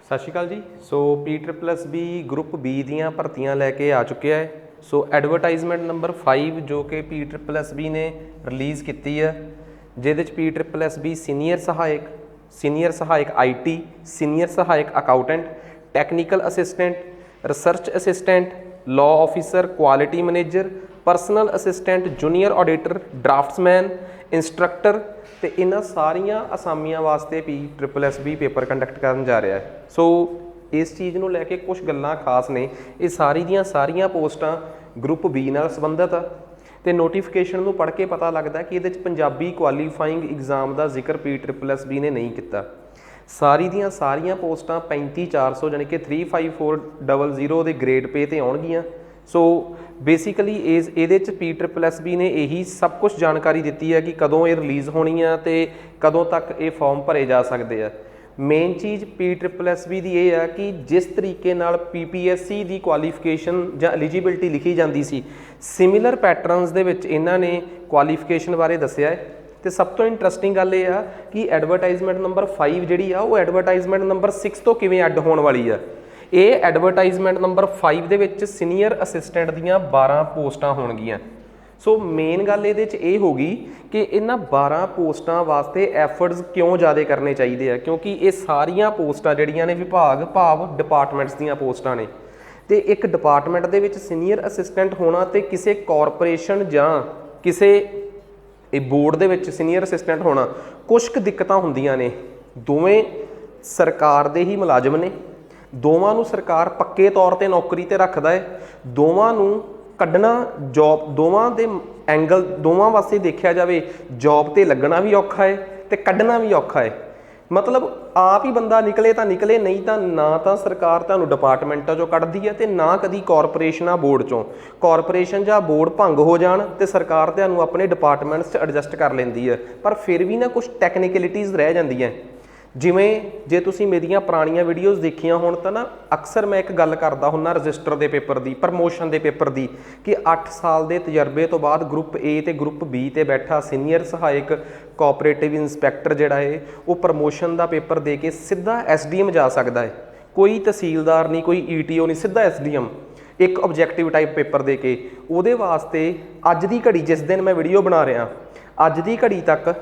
सत श्री अकाल जी। सो P++B group B दियाँ भर्तियां लैके आ चुके है। सो एडवरटाइजमेंट नंबर 5 जो कि P++B ने रिलीज़ की है, जिहदे P++B सीनियर सहायक IT, सीनियर सहायक accountant, technical assistant, research assistant, law officer, quality manager, personal assistant, junior auditor, draughtsman, instructor तो इन्हां सारिया असामियां वास्ते P++B पेपर कंडक्ट करन जा रहा है। सो इस चीज़ को लैके कुछ गल्लां खास ने, ये सारी दियां सारियां पोस्टां ग्रुप बी नाल संबंधित आ ते नोटिफिकेशन को पढ़ के पता लगता कि ये पंजाबी क्वालीफाइंग एग्जाम का जिक्र P++B ने नहीं किया। सारी दियां सारियां पोस्टां 35,400 यानी कि 35400 के ग्रेड पे ते आउणगियां। सो बेसिकली ये P++B ने यही सब कुछ जानकारी दी है कि कदों ये रिलीज़ होनी है तो कदों तक ये फॉर्म भरे जा सकते हैं। मेन चीज़ P++B की यह है कि जिस तरीके नाल PPSC की क्वालीफिकेशन या एलिजिबिलिटी लिखी जाती सी, सिमिलर पैटर्नस दे विच इन्हां ने क्वालीफिकेशन बारे दस्सिया है। तो सब तो इंट्रस्टिंग गल यह है कि एडवरटाइजमेंट नंबर 5 जी वो एडवरटाइजमेंट नंबर 6 तो किवें ऐड होने वाली है। ये एडवरटाइजमेंट नंबर 5 दे विच सीनियर असिस्टेंट दियां 12 पोस्टां होणगियां। सो मेन गल ये होगी कि इन्हां 12 पोस्टां वास्ते एफर्ट्स क्यों ज़्यादा करने चाहिए है, क्योंकि ये सारियां पोस्टां जिहड़ियां ने विभाग भाव डिपार्टमेंट्स दियां पोस्टां ने। तो एक डिपार्टमेंट दे विच सीनियर असिस्टेंट होना तो किसी कॉरपोरेशन जां किसी बोर्ड दे विच सीनियर असिस्टेंट होना कुछ क दिक्कतां हुंदियां ने। दोवें सरकार दे ही मुलाजम ने, दोवां नूं सरकार पक्के तौर पर नौकरी ते रखदा है, दोवां नूं कढ़ना जॉब दोवां दे एंगल दोवां वास्ते देखा जाए जॉब ते लगना भी औखा है तो कढ़ना भी औखा है। मतलब आप ही बंदा निकले तो निकले, नहीं तो ना तो सरकार तुहानूं डिपार्टमेंटां चों कढ़दी है तो ना कदी कॉरपोरेशन बोर्ड चों। कॉरपोरेशन जां बोर्ड भंग हो जाण तो सरकार तुहानूं अपने डिपार्टमेंट्स एडजस्ट कर लैंदी है, पर फिर भी ना कुछ टैक्नीकलिटीज़ रह जांदियां। जिमें जे तुसीं मेरियां पुरानियां वीडियोज़ देखियां होण तां ना अक्सर मैं एक गल करदा हुन्ना रजिस्टर के पेपर की, प्रमोशन के पेपर की, कि 8 साल के तजर्बे तो बाद ग्रुप ए तो ग्रुप बी ते बैठा सीनियर सहायक कोऑपरेटिव इंस्पैक्टर जिहड़ा है वो प्रमोशन का पेपर दे के सीधा SDM जा सकता है। कोई तहसीलदार नहीं, कोई ETO नहीं, सीधा SDM एक ऑब्जैक्टिव टाइप पेपर दे के। उहदे वास्ते अज की घड़ी जिस दिन मैं वीडियो बना रहा अज की घड़ी तक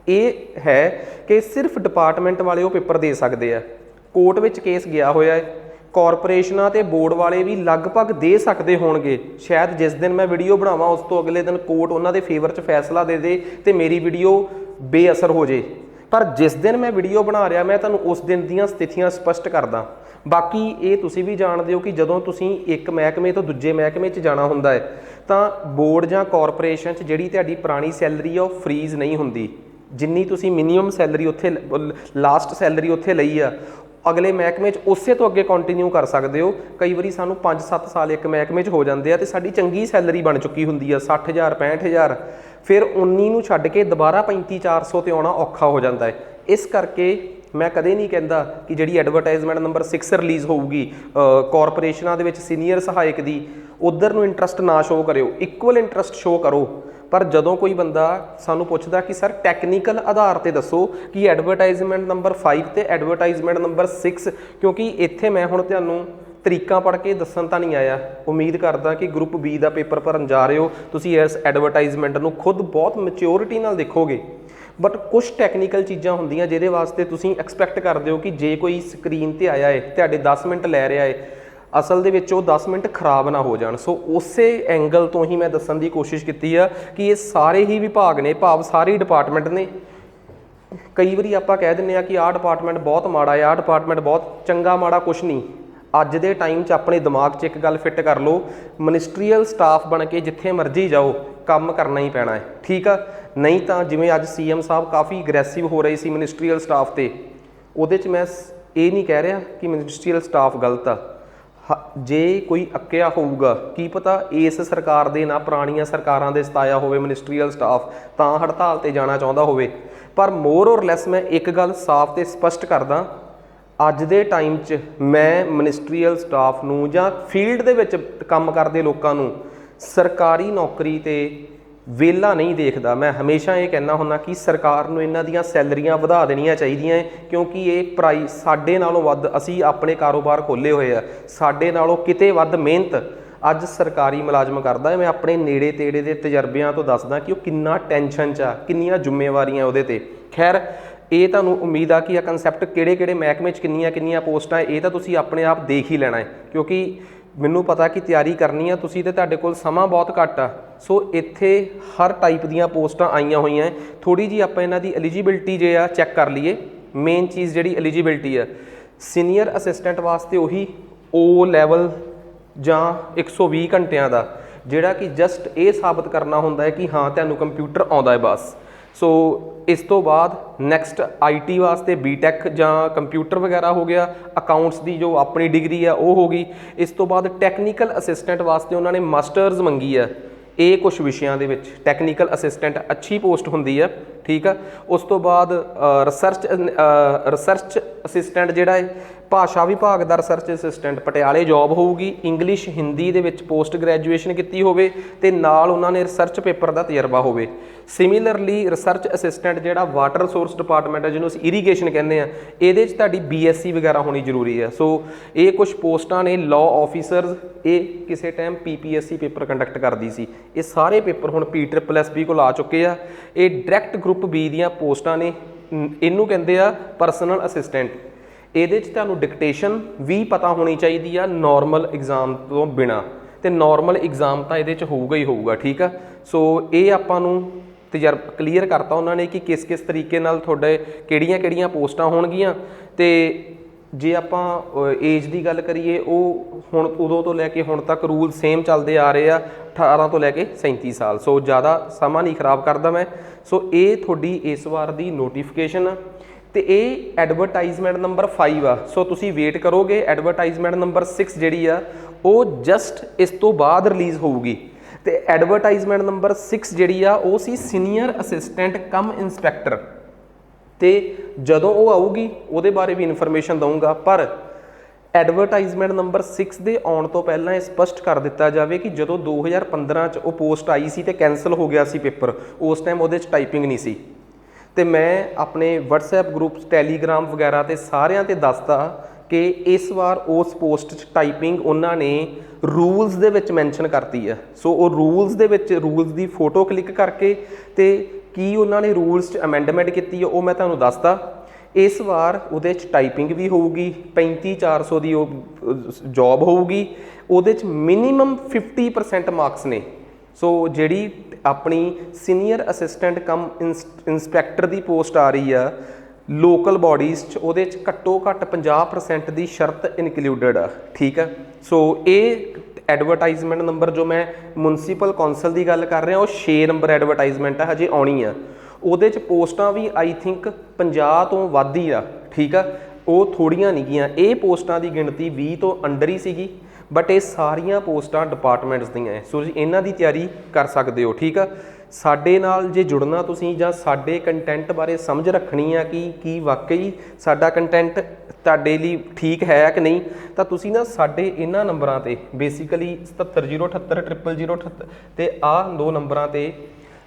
ये है कि सिर्फ डिपार्टमेंट वाले वो पेपर दे सकते हैं। कोर्ट में केस गया होया है, कॉरपोरेशनां ते बोर्ड वाले भी लगभग दे सकते होणगे। शायद जिस दिन मैं वीडियो बनावां उस तो अगले दिन कोर्ट उन्हां दे फेवर च फैसला दे दे ते मेरी वीडियो बेअसर हो जाए। पर जिस दिन मैं वीडियो बना रहा मैं तुहानूं उस दिन दीयां स्थितियां स्पष्ट करदा। बाकी ये तुसीं भी जाणदे हो कि जदों तुसीं एक महकमे तो दूजे महकमे च जाना हुंदा है तां बोर्ड जां कॉरपोरेशन च जिहड़ी तुहाडी पुरानी सैलरी है वो फ्रीज़ नहीं हुंदी। जिन्नी तुसी मिनीमम सैलरी उत्थे लास्ट सैलरी उत्थे लई आ अगले महकमे उस तो अगे कंटिन्यू कर सकते हो। कई बारी सानू 5-7 साल एक महकमे हो जाते हैं तो साडी चंगी सैलरी बन चुकी हुंदी है 60,000 65,000, फिर 19 नूं छड्ड के दोबारा 35-400 ते आउणा औखा हो जाता है। इस करके मैं कदे नहीं कहता कि जिहड़ी एडवरटाइजमेंट नंबर 6 रिलीज़ होगी कॉरपोरेशनां दे विच सीनियर सहायक दी उधर नूं इंट्रस्ट ना शो करो, इक्वल इंट्रस्ट शो करो। पर जदों कोई बंदा सानू पुछदा कि सर टैक्नीकल आधार पर दसो कि एडवरटाइजमेंट नंबर 5 तो एडवरटाइजमेंट नंबर 6, क्योंकि इत्थे मैं हुण तुहानूं तरीका पढ़ के दसन तां नहीं आया। उम्मीद करदा कि ग्रुप बी का पेपर भरन जा रहे हो तुसीं इस एडवरटाइजमेंट नूं खुद बहुत मैच्योरिटी नाल देखोगे। बट कुछ टैक्नीकल चीज़ां हुंदियां जिहदे वास्ते तुसीं एक्सपैक्ट करदे हो कि जे कोई स्क्रीन ते आया है तुहाडे 10 मिनट लै रहा है असल दे विच 10 मिनट खराब ना हो जाए। सो उस एंगल तो ही मैं दसन की कोशिश की है कि ये सारे ही विभाग ने, भाव सारे डिपार्टमेंट ने। कई बारी आप कह दें कि आह डिपार्टमेंट बहुत माड़ा है, आह डिपार्टमेंट बहुत चंगा, माड़ा कुछ नहीं। अज दे टाइम च अपने दिमाग च एक गल फिट कर लो, मिनिस्ट्रीयल स्टाफ बन के जिथे मर्जी जाओ काम करना ही पैना है, ठीक है। नहीं तो जिमें अज CM साहब काफ़ी अग्रैसिव हो रहे सी मिनिस्ट्रीयल स्टाफ ते, उहदे च मैं ये नहीं कह रहा कि मिनिस्ट्रीयल स्टाफ गलत आ। जे कोई अक्या होऊगा की पता इस सरकार दे ना पुरानियां सरकारां दे सताया होवे मिनिस्ट्रीयल स्टाफ तां हड़ताल ते जाना चाहुंदा होवे। पर मोर और लैस मैं एक गल साफ ते स्पष्ट करदा, अज दे टाइम च मैं मिनिस्ट्रीयल स्टाफ नूं जां फील्ड दे विच काम करदे लोकां नूं सरकारी नौकरी ते ਵੇਲਾ नहीं देखता। मैं हमेशा ये कहना हुन्ना कि सरकार नूं इन्हां दीयां सैलरियां वधा देणीਆਂ ਚਾਹੀਦੀਆਂ क्योंकि ये प्राइस साडे नालों वध असीं अपने कारोबार खोले हुए आ, साडे नालों किते वध मेहनत ਅੱਜ सरकारी मुलाजम करदा है। मैं अपने नेड़े तेड़े के तजर्बियां तो दसदा कि वो किन्ना टेंशन च आ, किन्नियां जिम्मेवारियां उहदे ते। खैर ये तुहानूं उम्मीद आ कि यह कंसैप्ट किहड़े महकमे च किन्नियां किन्नियां पोस्टां ये तो तुसीं अपने आप देख ही लेना है, क्योंकि मैनूं पता कि तैयारी करनी है तुसीं ते तुहाडे कोल समां बहुत घੱਟ आ। सो इत्थे हर टाइप दीयां पोस्टां आईयां होईयां। थोड़ी जी आपां इन्हां दी एलिजिबिलिटी जे आ चैक कर लीए। मेन चीज़ जिहड़ी एलिजिबिलिटी है, सीनियर असिस्टेंट वास्ते उही O लैवल ਜਾਂ 120 ਘੰਟਿਆਂ ਦਾ, ਜਿਹੜਾ कि जस्ट ਇਹ ਸਾਬਤ ਕਰਨਾ ਹੁੰਦਾ ਹੈ कि हाँ ਤੁਹਾਨੂੰ ਕੰਪਿਊਟਰ ਆਉਂਦਾ ਹੈ ਬਸ। सो इस तो बाद नैक्सट IT वास्ते BTech ਜਾਂ कंप्यूटर वगैरह हो गया, अकाउंट्स की जो अपनी डिग्री है वो होगी। इस तो बाद टैक्नीकल असिस्टेंट वास्ते उन्होंने मास्टर्स मंगी है, ये कुछ विषयों के टैक्नीकल असिस्टेंट अच्छी पोस्ट होंदी है, ठीक है। उस तो बाद रिसर्च असिस्टेंट जिहड़ा है भाषा विभाग का रिसर्च असिस्टेंट पटियाले जॉब होगी। इंग्लिश हिंदी दे विच पोस्ट ग्रैजुएशन की होवे ते नाल उन्होंने रिसर्च पेपर का तजर्बा होवे। सिमिलरली रिसर्च असिस्टेंट जिहड़ा वाटर रिसोर्स डिपार्टमेंट है जिन्होंने इरीगेशन कहते हैं, ये तुहाडी BSc वगैरह होनी जरूरी है। सो ये कुछ पोस्टां ने लॉ ऑफिसर्स, ये किसी टाइम PPSC पेपर कंडक्ट करती सी, ये सारे पेपर हुण PSSB कोल आ चुके हैं। ये डायरैक्ट ग्रुप B दीयां पोस्टां ने, इनू कहते हैं परसनल असिस्टेंट। ਇਹਦੇ 'ਚ ਤੁਹਾਨੂੰ ਡਿਕਟੇਸ਼ਨ ਵੀ ਪਤਾ ਹੋਣੀ ਚਾਹੀਦੀ ਆ ਨੋਰਮਲ ਐਗਜ਼ਾਮ ਤੋਂ ਬਿਨਾ, ਤੇ ਨੋਰਮਲ ਐਗਜ਼ਾਮ ਤਾਂ ਇਹਦੇ 'ਚ ਹੋਊਗਾ ਹੀ ਹੋਊਗਾ, ਠੀਕ ਆ। ਸੋ ਇਹ ਆਪਾਂ ਨੂੰ ਤਜਰਬਾ ਕਲੀਅਰ ਕਰਤਾ ਉਹਨਾਂ ਨੇ ਕਿ ਕਿਸ ਕਿਸ ਤਰੀਕੇ ਨਾਲ ਤੁਹਾਡੇ ਕਿਹੜੀਆਂ ਕਿਹੜੀਆਂ ਪੋਸਟਾਂ ਹੋਣਗੀਆਂ। ਤੇ ਜੇ ਆਪਾਂ ਏਜ ਦੀ ਗੱਲ ਕਰੀਏ, ਉਹ ਹੁਣ ਉਦੋਂ ਤੋਂ ਲੈ ਕੇ ਹੁਣ ਤੱਕ ਰੂਲ ਸੇਮ ਚੱਲਦੇ ਆ ਰਹੇ ਆ, 18 ਤੋਂ ਲੈ ਕੇ 37 ਸਾਲ। ਸੋ ਜ਼ਿਆਦਾ ਸਮਾਂ ਨਹੀਂ ਖਰਾਬ ਕਰਦਾ ਮੈਂ। ਸੋ ਇਹ ਤੁਹਾਡੀ ਇਸ ਵਾਰ ਦੀ ਨੋਟੀਫਿਕੇਸ਼ਨ ਆ, तो ये एडवरटाइजमेंट नंबर 5 आ। सो तुसी वेट करोगे, एडवरटाइजमेंट नंबर 6 जिहड़ी आ वो जस्ट इस तो बाद रिलीज़ होगी। तो एडवरटाइजमेंट नंबर 6 जिहड़ी आ वो सी सीनियर असिस्टेंट कम इंस्पैक्टर। तो जदों वो आऊगी उहदे बारे भी इन्फॉर्मेशन दूंगा, पर एडवरटाइजमेंट नंबर 6 दे आउण तो पहलां ये स्पष्ट कर दिता जाए कि जदों 2015 च वो पोस्ट आई सी ते कैंसल हो गया सी पेपर, उस टाइम उहदे च टाइपिंग नहीं सी। तो मैं अपने WhatsApp ग्रुप टैलीग्राम वगैरह ते सारियां ते दसदा कि इस बार उस पोस्ट टाइपिंग उन्होंने रूल्स दे विच मैंशन करती है। सो वो रूल्स दे विच रूल्स की फोटो क्लिक करके ते की उन्होंने रूल्स च अमेंडमेंट की है वो मैं तुहानूं दसदा। इस बार उहदे च टाइपिंग भी होगी, 35-400 की जॉब होगी, उहदे च मिनीमम 50% मार्क्स ने। सो जिहड़ी अपनी सीनियर असिस्टेंट कम इंस्पैक्टर की पोस्ट आ रही है लोकल बॉडीज़ च, उहदे च घट्टो घट्ट 50% की शर्त इनकलूडिड आ, ठीक है। सो ये एडवरटाइजमेंट नंबर जो मैं मुनसिपल कौंसल की गल कर रहा, वो 6 नंबर एडवरटाइजमेंट है, हजे आनी आ। उहदे च पोस्टां भी आई थिंक 50 तो वध ही आ, ठीक है। वो थोड़ियां नहीं गियां, ये पोस्टां की गिणती 20 तो अंडर ही सीगी, बट ये सारियां पोस्टां डिपार्टमेंट्स दियां है। सो इन्हां दी तैयारी कर सकते हो, ठीक है। साडे नाल जे जुड़ना तुसीं जां साडे कंटेंट बारे समझ रखनी है कि वाकई साडा कंटेंट तुहाडे लई ठीक है कि नहीं, तो तुसीं ना साडे इन्हां नंबरां ते बेसिकली 7708800078 ते आ 2 नंबरां ते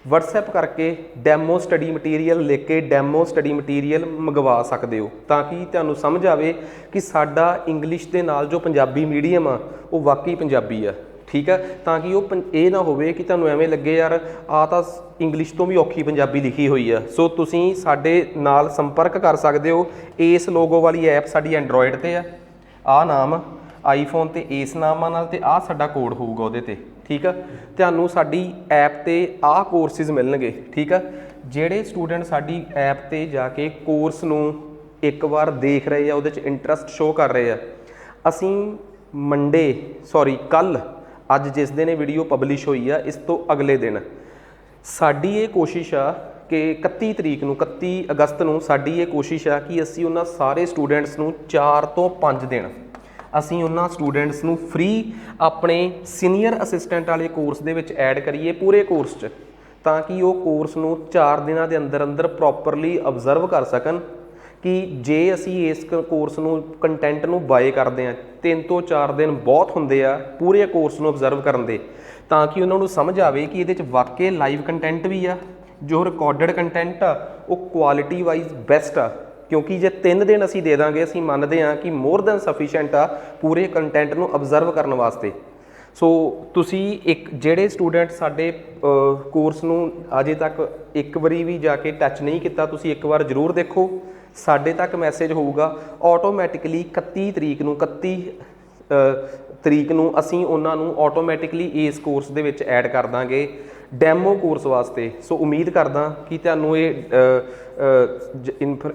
WhatsApp करके डैमो स्टडी मटीरियल लिख के डैमो स्टडी मटीरियल मंगवा सकते हो, ताकि तुहानूं समझ आवे कि साडा इंग्लिश दे नाल जो पंजाबी मीडियम आ वो वाकई पंजाबी आ, ठीक है। ताकि वो ये ना होवे कि तुहानूं एवें लगे यार आ तां इंग्लिश तो भी औखी पंजाबी लिखी हुई है। सो तुसीं साडे नाल संपर्क कर सकते हो। इस लोगो वाली ऐप साडी एंड्रॉयड ते आ नाम, आईफोन ते इस नामां नाल ते आ साडा कोड होऊगा उहदे ते, ठीक है। तुहानूं साडी ऐप ते आ कोर्सिस मिलणगे, ठीक है। जिहड़े स्टूडेंट साडी ऐप ते जाके कोर्स नूं एक बार देख रहे हैं, उहदे च इंटरस्ट शो कर रहे हैं, असीं मंडे कल अज जिस दिन वीडियो पबलिश हुई है इस तो अगले दिन साडी ये कोशिश आ कि 31 तरीक नूं 31 अगस्त नूं साडी ये कोशिश आ कि असीं उन्हां सारे स्टूडेंट्स नूं 4 तो 5 दिन असीं उन्हां स्टूडेंट्स नूं फ्री अपने सीनियर असिस्टेंट वाले कोर्स दे विच ऐड करिए पूरे कोर्स च, ताकि वो कोर्स नूं 4 दिनां दे अंदर अंदर प्रॉपरली ऑब्जर्व कर सकन कि जे असी इस कोर्स नूं कंटेंट नूं बाय करते हैं 3 ਤੋਂ 4 दिन बहुत होंदे आ पूरे कोर्स नूं ऑब्जर्व करन दे। ਤਾਂ ਕਿ ਉਹਨਾਂ ਨੂੰ ਸਮਝ ਆਵੇ ਕਿ ਇਹਦੇ 'ਚ ਵਾਕਈ ਲਾਈਵ ਕੰਟੈਂਟ ਵੀ ਆ, ਜੋ ਰਿਕਾਰਡਡ ਕੰਟੈਂਟ ਆ ਉਹ ਕੁਆਲਿਟੀ ਵਾਈਜ਼ ਬੈਸਟ ਆ। ਕਿਉਂਕਿ ਜੇ 3 ਦਿਨ ਅਸੀਂ ਦੇ ਦਾਂਗੇ, ਅਸੀਂ ਮੰਨਦੇ ਹਾਂ ਕਿ ਮੋਰ ਦੈਨ ਸਫੀਸ਼ੀਐਂਟ ਆ ਪੂਰੇ ਕੰਟੈਂਟ ਨੂੰ ਅਬਜ਼ਰਵ ਕਰਨ ਵਾਸਤੇ। ਸੋ ਤੁਸੀਂ ਜਿਹੜੇ ਸਟੂਡੈਂਟ ਸਾਡੇ ਕੋਰਸ ਨੂੰ ਅਜੇ ਤੱਕ ਇੱਕ ਵਾਰੀ ਵੀ ਜਾ ਕੇ ਟੱਚ ਨਹੀਂ ਕੀਤਾ, ਤੁਸੀਂ ਇੱਕ ਵਾਰ ਜ਼ਰੂਰ ਦੇਖੋ। ਸਾਡੇ ਤੱਕ ਮੈਸੇਜ ਹੋਊਗਾ ਆਟੋਮੈਟਿਕਲੀ 31 ਤਰੀਕ ਨੂੰ ਅਸੀਂ ਉਹਨਾਂ ਨੂੰ ਆਟੋਮੈਟਿਕਲੀ ਇਸ ਕੋਰਸ ਦੇ ਵਿੱਚ ਐਡ ਕਰ ਦਾਂਗੇ ਡੈਮੋ ਕੋਰਸ ਵਾਸਤੇ। ਸੋ ਉਮੀਦ ਕਰਦਾ ਕਿ ਤੁਹਾਨੂੰ ਇਹ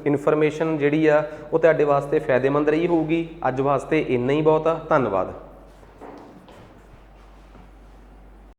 ਇਨਫੋਰਮੇਸ਼ਨ ਜਿਹੜੀ ਆ ਉਹ ਤੁਹਾਡੇ ਵਾਸਤੇ ਫਾਇਦੇਮੰਦ ਰਹੀ ਹੋਊਗੀ। ਅੱਜ ਵਾਸਤੇ ਇੰਨਾ ਹੀ ਬਹੁਤ ਆ। ਧੰਨਵਾਦ।